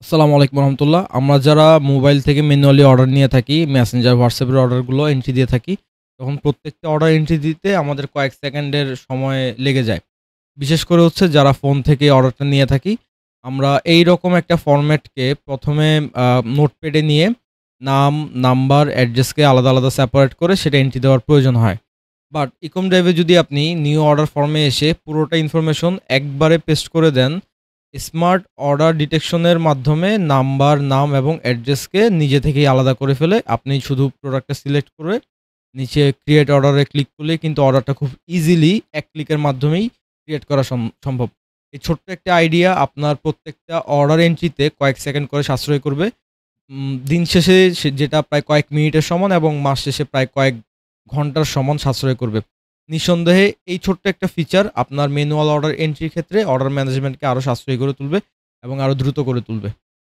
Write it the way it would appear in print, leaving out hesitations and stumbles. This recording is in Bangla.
আসসালামু আলাইকুম রহমতুল্লাহ। আমরা যারা মোবাইল থেকে ম্যানুয়ালি অর্ডার নিয়ে থাকি, মেসেঞ্জার, হোয়াটসঅ্যাপের অর্ডারগুলো এন্ট্রি দিয়ে থাকি, তখন প্রত্যেকটা অর্ডার এন্ট্রি দিতে আমাদের কয়েক সেকেন্ডের সময় লেগে যায়। বিশেষ করে হচ্ছে যারা ফোন থেকে অর্ডারটা নিয়ে থাকি, আমরা এইরকম একটা ফরম্যাটকে ১ম এ নোটপ্যাডে নিয়ে নাম, নাম্বার, অ্যাড্রেসকে আলাদা, আলাদা সেপারেট করে সেটা এন্ট্রি দেওয়ার প্রয়োজন হয়। বাট ইকম ড্রাইভে যদি আপনি নিউ অর্ডার ফর্মে এসে পুরোটা ইনফরমেশন একবারে পেস্ট করে দেন, স্মার্ট অর্ডার ডিটেকশনের মাধ্যমে নাম্বার, নাম এবং অ্যাড্রেসকে নিজে থেকেই আলাদা করে ফেলে। আপনি শুধু প্রোডাক্টটা সিলেক্ট করে নিচে ক্রিয়েট অর্ডারে ক্লিক করলেই কিন্তু অর্ডারটা খুব ইজিলি এক ক্লিকের মাধ্যমেই ক্রিয়েট করা সম্ভব। এই ছোট্ট একটা আইডিয়া আপনার প্রত্যেকটা অর্ডার এন্ট্রিতে কয়েক সেকেন্ড করে সাশ্রয় করবে। দিন শেষে যেটা প্রায় কয়েক মিনিটের সমান এবং মাস শেষে প্রায় কয়েক ঘন্টার সমান সাশ্রয় করবে। নিঃসন্দেহে এই ছোট্ট একটা ফিচার আপনার ম্যানুয়াল অর্ডার এন্ট্রির ক্ষেত্রে অর্ডার ম্যানেজমেন্টকে আরো সাশ্রয়ী করে তুলবে এবং আরো দ্রুত করে তুলবে।